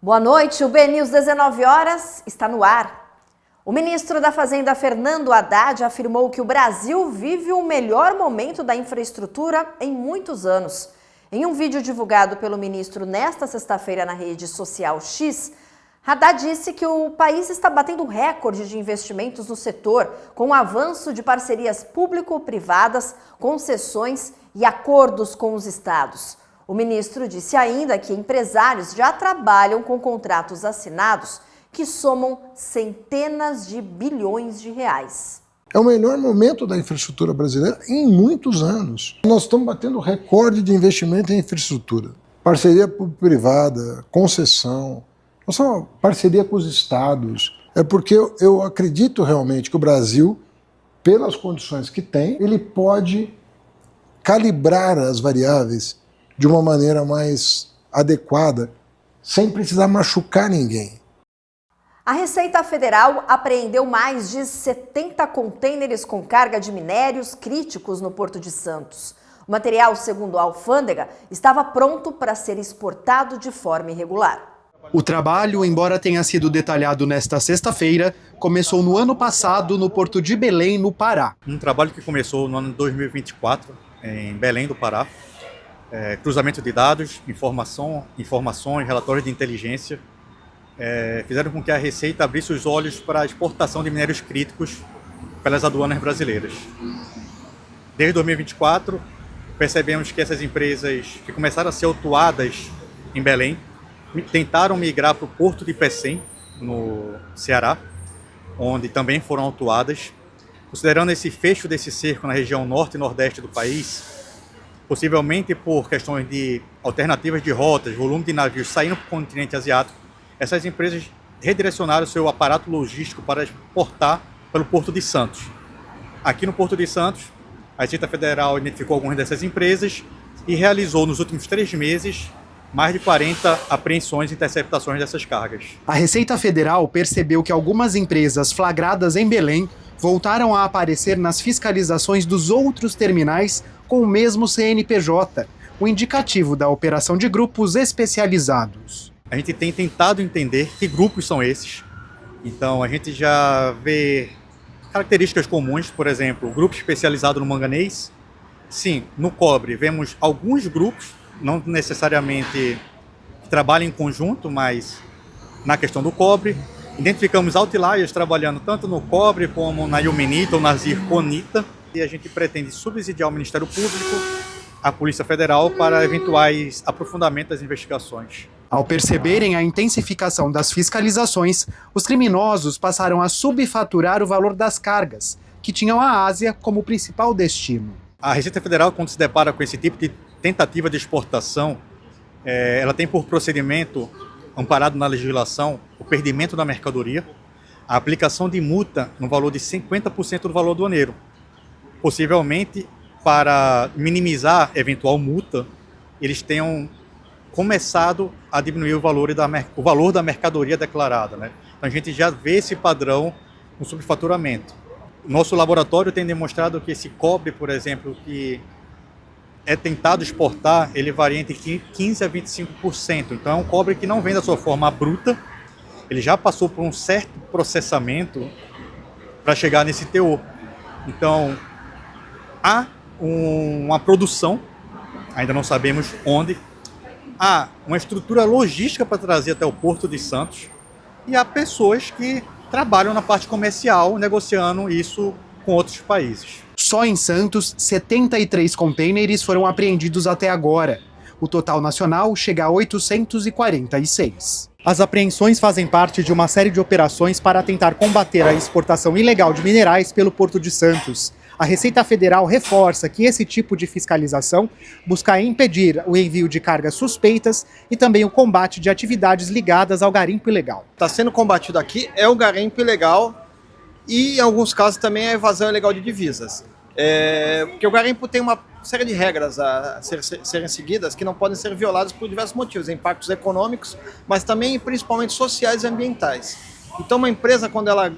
Boa noite, o BNews 19 horas está no ar. O ministro da Fazenda, Fernando Haddad, afirmou que o Brasil vive o melhor momento da infraestrutura em muitos anos. Em um vídeo divulgado pelo ministro nesta sexta-feira na rede social X, Haddad disse que o país está batendo recorde de investimentos no setor, com o avanço de parcerias público-privadas, concessões e acordos com os estados. O ministro disse ainda que empresários já trabalham com contratos assinados que somam centenas de bilhões de reais. É o melhor momento da infraestrutura brasileira em muitos anos. Nós estamos batendo recorde de investimento em infraestrutura. Parceria público-privada, concessão, parceria com os estados. É porque eu acredito realmente que o Brasil, pelas condições que tem, ele pode calibrar as variáveis de uma maneira mais adequada, sem precisar machucar ninguém. A Receita Federal apreendeu mais de 70 contêineres com carga de minérios críticos no Porto de Santos. O material, segundo a alfândega, estava pronto para ser exportado de forma irregular. O trabalho, embora tenha sido detalhado nesta sexta-feira, começou no ano passado no Porto de Belém, no Pará. Um trabalho que começou no ano de 2024, em Belém do Pará. Cruzamento de dados, informações, relatórios de inteligência, fizeram com que a Receita abrisse os olhos para a exportação de minérios críticos pelas aduanas brasileiras. Desde 2024, percebemos que essas empresas que começaram a ser autuadas em Belém tentaram migrar para o Porto de Pecém, no Ceará, onde também foram autuadas. Considerando esse fecho desse cerco na região norte e nordeste do país, possivelmente por questões de alternativas de rotas, volume de navios saindo para o continente asiático, essas empresas redirecionaram seu aparato logístico para exportar pelo Porto de Santos. Aqui no Porto de Santos, a Receita Federal identificou algumas dessas empresas e realizou nos últimos 3 meses mais de 40 apreensões e interceptações dessas cargas. A Receita Federal percebeu que algumas empresas flagradas em Belém voltaram a aparecer nas fiscalizações dos outros terminais com o mesmo CNPJ, o indicativo da operação de grupos especializados. A gente tem tentado entender que grupos são esses. Então, a gente já vê características comuns, por exemplo, grupo especializado no manganês. Sim, no cobre, vemos alguns grupos, não necessariamente que trabalham em conjunto, mas na questão do cobre. Identificamos outliers trabalhando tanto no cobre como na ilmenita ou na zirconita. E a gente pretende subsidiar o Ministério Público, a Polícia Federal, para eventuais aprofundamentos das investigações. Ao perceberem a intensificação das fiscalizações, os criminosos passaram a subfaturar o valor das cargas, que tinham a Ásia como principal destino. A Receita Federal, quando se depara com esse tipo de tentativa de exportação, ela tem por procedimento, amparado na legislação, o perdimento da mercadoria, a aplicação de multa no valor de 50% do valor aduaneiro. Possivelmente, para minimizar eventual multa, eles tenham começado a diminuir o valor da mercadoria declarada, né? Então a gente já vê esse padrão no subfaturamento. Nosso laboratório tem demonstrado que esse cobre, por exemplo, que é tentado exportar, ele varia entre 15% a 25%. Então é um cobre que não vem da sua forma bruta, ele já passou por um certo processamento para chegar nesse teor. Então há uma produção, ainda não sabemos onde, há uma estrutura logística para trazer até o Porto de Santos e há pessoas que trabalham na parte comercial, negociando isso com outros países. Só em Santos, 73 contêineres foram apreendidos até agora. O total nacional chega a 846. As apreensões fazem parte de uma série de operações para tentar combater a exportação ilegal de minerais pelo Porto de Santos. A Receita Federal reforça que esse tipo de fiscalização busca impedir o envio de cargas suspeitas e também o combate de atividades ligadas ao garimpo ilegal. Está sendo combatido aqui é o garimpo ilegal e, em alguns casos, também a evasão ilegal de divisas. Porque o garimpo tem uma série de regras a serem seguidas que não podem ser violadas por diversos motivos, impactos econômicos, mas também e principalmente sociais e ambientais. Então uma empresa, quando ela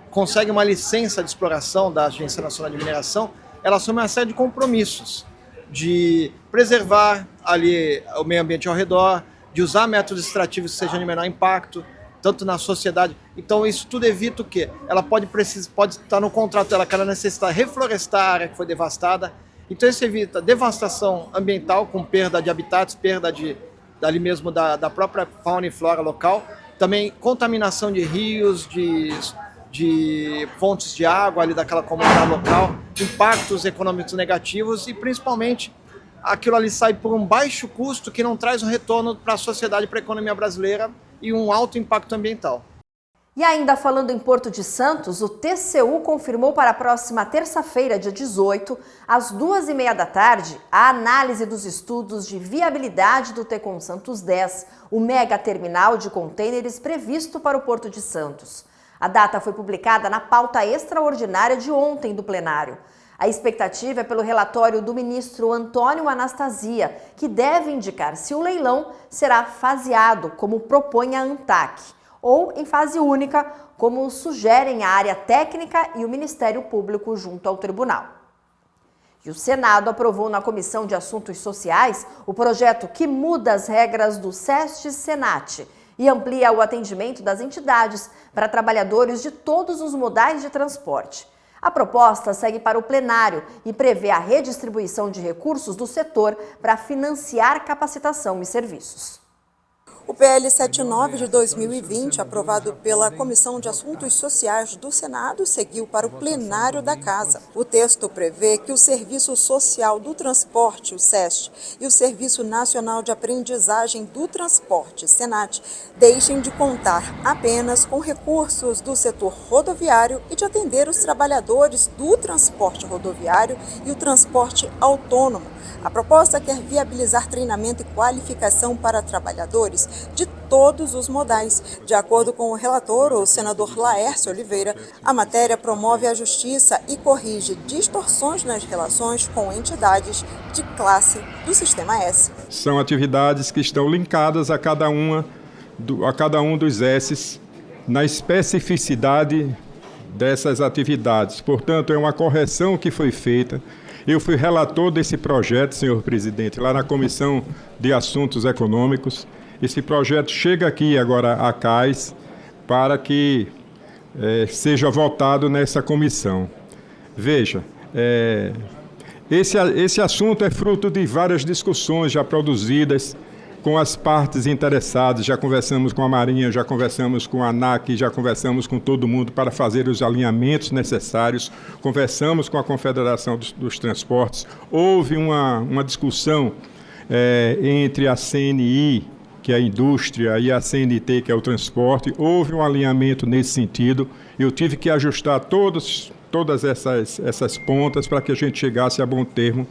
consegue uma licença de exploração da Agência Nacional de Mineração, ela assume uma série de compromissos de preservar ali o meio ambiente ao redor, de usar métodos extrativos que sejam de menor impacto, tanto na sociedade. Então isso tudo evita o quê? Ela pode estar no contrato dela que ela necessita reflorestar a área que foi devastada. Então isso evita devastação ambiental com perda de habitats, perda dali mesmo da própria fauna e flora local. Também contaminação de rios, de fontes de água ali daquela comunidade local, impactos econômicos negativos e principalmente aquilo ali sai por um baixo custo que não traz um retorno para a sociedade, para a economia brasileira e um alto impacto ambiental. E ainda falando em Porto de Santos, o TCU confirmou para a próxima terça-feira, dia 18, às 2h30 da tarde, a análise dos estudos de viabilidade do Tecon Santos 10, o mega terminal de contêineres previsto para o Porto de Santos. A data foi publicada na pauta extraordinária de ontem do plenário. A expectativa é pelo relatório do ministro Antônio Anastasia, que deve indicar se o leilão será faseado, como propõe a ANTAC, ou em fase única, como sugerem a área técnica e o Ministério Público junto ao tribunal. E o Senado aprovou na Comissão de Assuntos Sociais o projeto que muda as regras do SEST-SENAT e amplia o atendimento das entidades para trabalhadores de todos os modais de transporte. A proposta segue para o plenário e prevê a redistribuição de recursos do setor para financiar capacitação e serviços. O PL 79 de 2020, aprovado pela Comissão de Assuntos Sociais do Senado, seguiu para o plenário da Casa. O texto prevê que o Serviço Social do Transporte, o SEST, e o Serviço Nacional de Aprendizagem do Transporte, SENAT, deixem de contar apenas com recursos do setor rodoviário e de atender os trabalhadores do transporte rodoviário e o transporte autônomo. A proposta quer viabilizar treinamento e qualificação para trabalhadores de todos os modais. De acordo com o relator, o senador Laércio Oliveira, a matéria promove a justiça e corrige distorções nas relações com entidades de classe do Sistema S. São atividades que estão linkadas a cada um dos S's na especificidade dessas atividades. Portanto, é uma correção que foi feita. Eu fui relator desse projeto, senhor presidente, lá na Comissão de Assuntos Econômicos. Esse projeto chega aqui agora à CAIS para que seja votado nessa comissão. Veja, esse assunto é fruto de várias discussões já produzidas com as partes interessadas. Já conversamos com a Marinha, já conversamos com a ANAC, já conversamos com todo mundo para fazer os alinhamentos necessários, conversamos com a Confederação dos Transportes. Houve uma discussão entre a CNI, que é a indústria, e a CNT, que é o transporte. Houve um alinhamento nesse sentido. Eu tive que ajustar todas essas pontas para que a gente chegasse a bom termo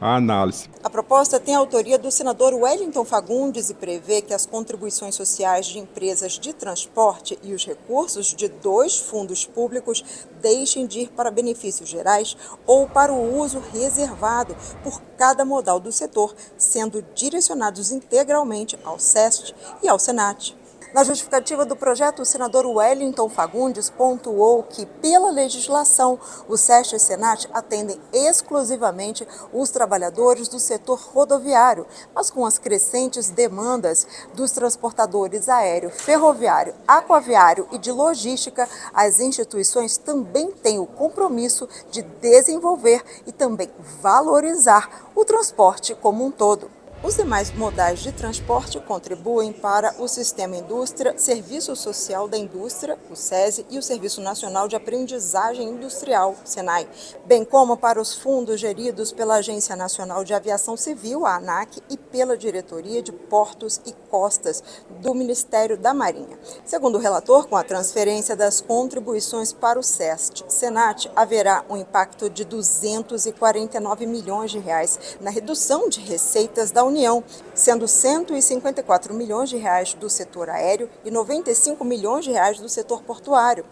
a análise. A proposta tem a autoria do senador Wellington Fagundes e prevê que as contribuições sociais de empresas de transporte e os recursos de 2 fundos públicos deixem de ir para benefícios gerais ou para o uso reservado por cada modal do setor, sendo direcionados integralmente ao SEST e ao SENAT. Na justificativa do projeto, o senador Wellington Fagundes pontuou que, pela legislação, o SEST e o SENAT atendem exclusivamente os trabalhadores do setor rodoviário, mas com as crescentes demandas dos transportadores aéreo, ferroviário, aquaviário e de logística, as instituições também têm o compromisso de desenvolver e também valorizar o transporte como um todo. Os demais modais de transporte contribuem para o Sistema Indústria, Serviço Social da Indústria, o SESI, e o Serviço Nacional de Aprendizagem Industrial, SENAI, bem como para os fundos geridos pela Agência Nacional de Aviação Civil, a ANAC, e pela Diretoria de Portos e Costas do Ministério da Marinha. Segundo o relator, com a transferência das contribuições para o SEST-SENAT, haverá um impacto de 249 milhões de reais na redução de receitas da União, sendo 154 milhões de reais do setor aéreo e 95 milhões de reais do setor portuário.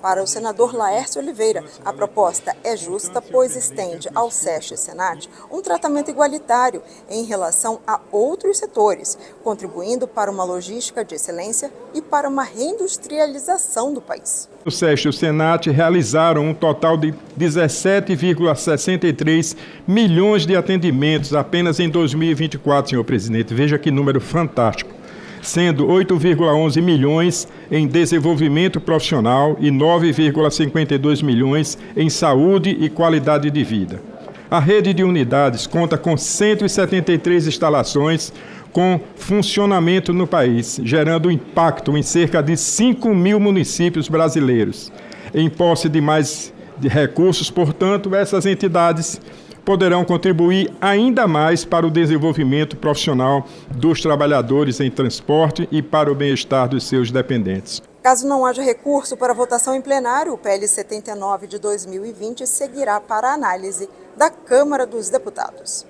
Para o senador Laércio Oliveira, a proposta é justa, pois estende ao SEST e SENAT um tratamento igualitário em relação a outros setores, contribuindo para uma logística de excelência e para uma reindustrialização do país. O SEST e o SENAT realizaram um total de 17,63 milhões de atendimentos apenas em 2024, senhor presidente. Veja que número fantástico. sendo 8,11 milhões em desenvolvimento profissional e 9,52 milhões em saúde e qualidade de vida. A rede de unidades conta com 173 instalações com funcionamento no país, gerando impacto em cerca de 5 mil municípios brasileiros. Em posse de mais recursos, portanto, essas entidades poderão contribuir ainda mais para o desenvolvimento profissional dos trabalhadores em transporte e para o bem-estar dos seus dependentes. Caso não haja recurso para votação em plenário, o PL 79 de 2020 seguirá para análise da Câmara dos Deputados.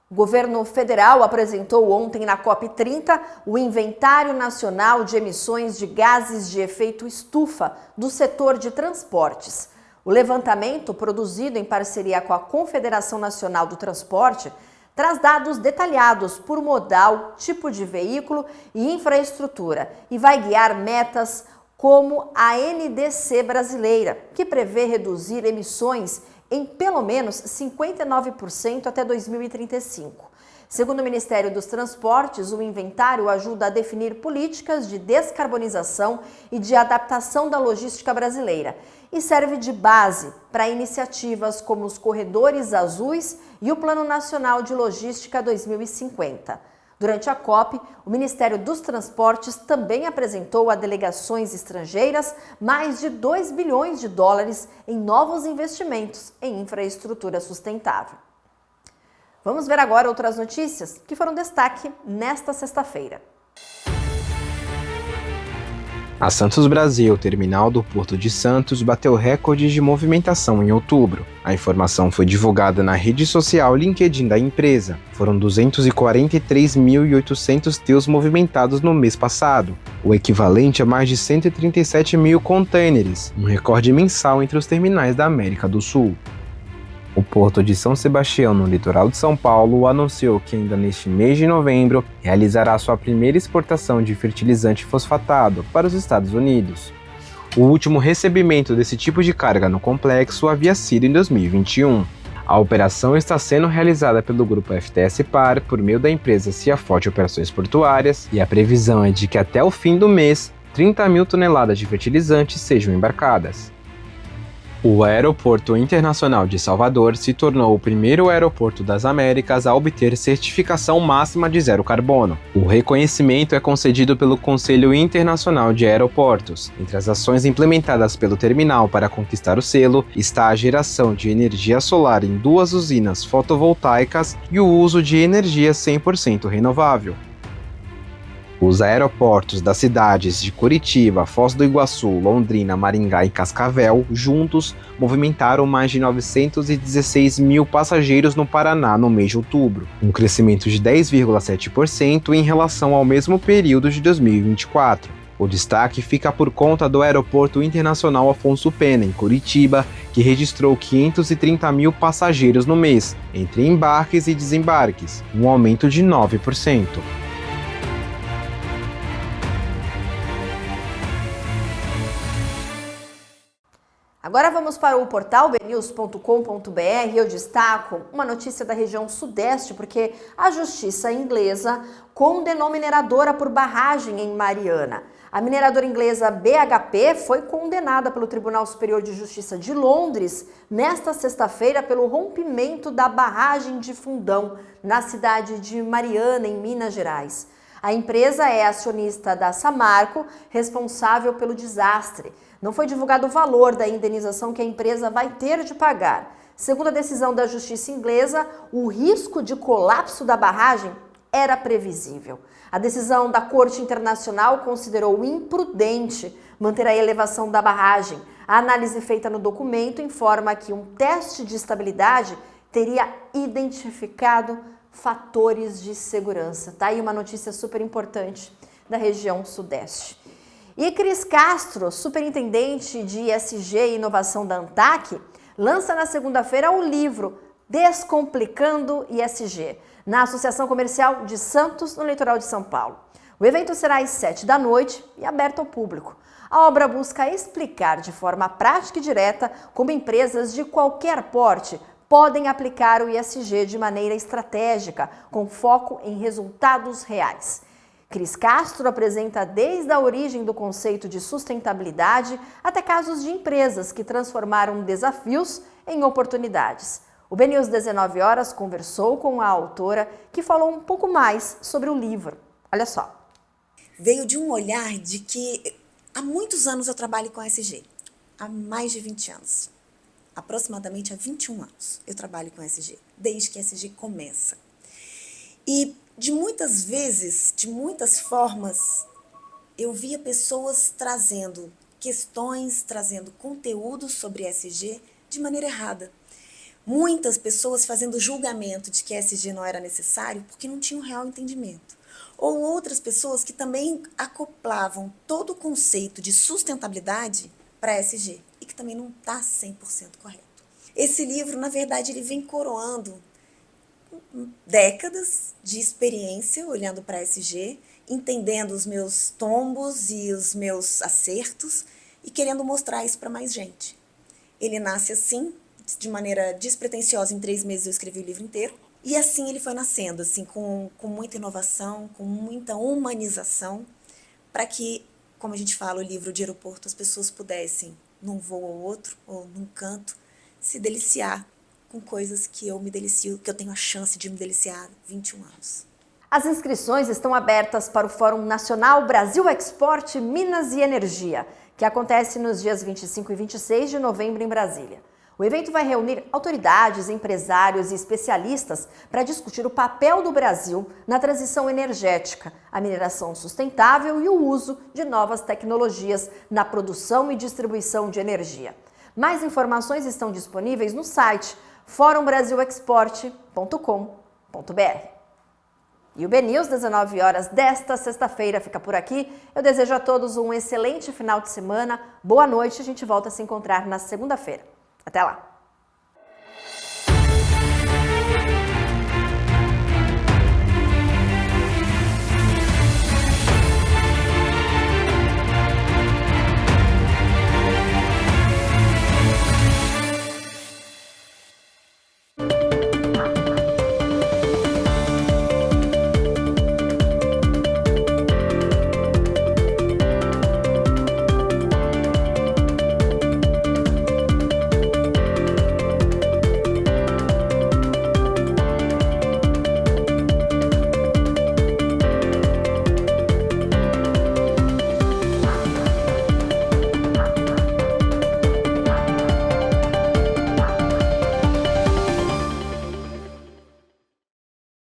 O governo federal apresentou ontem na COP30 o Inventário Nacional de Emissões de Gases de Efeito Estufa do setor de transportes. O levantamento, produzido em parceria com a Confederação Nacional do Transporte, traz dados detalhados por modal, tipo de veículo e infraestrutura e vai guiar metas como a NDC brasileira, que prevê reduzir emissões em pelo menos 59% até 2035. Segundo o Ministério dos Transportes, o inventário ajuda a definir políticas de descarbonização e de adaptação da logística brasileira e serve de base para iniciativas como os Corredores Azuis e o Plano Nacional de Logística 2050. Durante a COP, o Ministério dos Transportes também apresentou a delegações estrangeiras mais de 2 bilhões de dólares em novos investimentos em infraestrutura sustentável. Vamos ver agora outras notícias que foram destaque nesta sexta-feira. A Santos Brasil, terminal do Porto de Santos, bateu recordes de movimentação em outubro. A informação foi divulgada na rede social LinkedIn da empresa. Foram 243.800 TEUs movimentados no mês passado, o equivalente a mais de 137 mil contêineres, um recorde mensal entre os terminais da América do Sul. O Porto de São Sebastião, no litoral de São Paulo, anunciou que ainda neste mês de novembro realizará sua primeira exportação de fertilizante fosfatado para os Estados Unidos. O último recebimento desse tipo de carga no complexo havia sido em 2021. A operação está sendo realizada pelo grupo FTS Par por meio da empresa Ciaforte Operações Portuárias e a previsão é de que até o fim do mês, 30 mil toneladas de fertilizantes sejam embarcadas. O Aeroporto Internacional de Salvador se tornou o primeiro aeroporto das Américas a obter certificação máxima de zero carbono. O reconhecimento é concedido pelo Conselho Internacional de Aeroportos. Entre as ações implementadas pelo terminal para conquistar o selo está a geração de energia solar em 2 usinas fotovoltaicas e o uso de energia 100% renovável. Os aeroportos das cidades de Curitiba, Foz do Iguaçu, Londrina, Maringá e Cascavel, juntos, movimentaram mais de 916 mil passageiros no Paraná no mês de outubro, um crescimento de 10,7% em relação ao mesmo período de 2024. O destaque fica por conta do Aeroporto Internacional Afonso Pena, em Curitiba, que registrou 530 mil passageiros no mês, entre embarques e desembarques, um aumento de 9%. Agora vamos para o portal bnews.com.br. Eu destaco uma notícia da região sudeste, porque a justiça inglesa condenou mineradora por barragem em Mariana. A mineradora inglesa BHP foi condenada pelo Tribunal Superior de Justiça de Londres nesta sexta-feira pelo rompimento da barragem de Fundão, na cidade de Mariana, em Minas Gerais. A empresa é acionista da Samarco, responsável pelo desastre. Não foi divulgado o valor da indenização que a empresa vai ter de pagar. Segundo a decisão da justiça inglesa, o risco de colapso da barragem era previsível. A decisão da Corte Internacional considerou imprudente manter a elevação da barragem. A análise feita no documento informa que um teste de estabilidade teria identificado fatores de segurança. Tá aí uma notícia super importante da região sudeste. E Cris Castro, superintendente de ESG e inovação da ANTAQ, lança na segunda-feira o livro Descomplicando ESG, na Associação Comercial de Santos, no litoral de São Paulo. O evento será às 19h e aberto ao público. A obra busca explicar de forma prática e direta como empresas de qualquer porte podem aplicar o ESG de maneira estratégica, com foco em resultados reais. Cris Castro apresenta desde a origem do conceito de sustentabilidade até casos de empresas que transformaram desafios em oportunidades. O BNews 19 Horas conversou com a autora, que falou um pouco mais sobre o livro. Olha só. Veio de um olhar de que há muitos anos eu trabalho com ESG. Há mais de 20 anos. Aproximadamente há 21 anos eu trabalho com ESG, desde que a ESG começa. E de muitas vezes, de muitas formas, eu via pessoas trazendo questões, trazendo conteúdo sobre ESG de maneira errada. Muitas pessoas fazendo julgamento de que ESG não era necessário porque não tinham real entendimento. Ou outras pessoas que também acoplavam todo o conceito de sustentabilidade para ESG e que também não está 100% correto. Esse livro, na verdade, ele vem coroando décadas de experiência olhando para ESG, entendendo os meus tombos e os meus acertos e querendo mostrar isso para mais gente. Ele nasce assim, de maneira despretensiosa. Em 3 meses eu escrevi o livro inteiro. E assim ele foi nascendo, assim, com muita inovação, com muita humanização, para que, como a gente fala, o livro de aeroporto, as pessoas pudessem, num voo ou outro, ou num canto, se deliciar com coisas que eu me delicio, que eu tenho a chance de me deliciar há 21 anos. As inscrições estão abertas para o Fórum Nacional Brasil Export Minas e Energia, que acontece nos dias 25 e 26 de novembro em Brasília. O evento vai reunir autoridades, empresários e especialistas para discutir o papel do Brasil na transição energética, a mineração sustentável e o uso de novas tecnologias na produção e distribuição de energia. Mais informações estão disponíveis no site forumbrasilexport.com.br. E o BNews 19 Horas desta sexta-feira fica por aqui. Eu desejo a todos um excelente final de semana. Boa noite, a gente volta a se encontrar na segunda-feira. Até lá!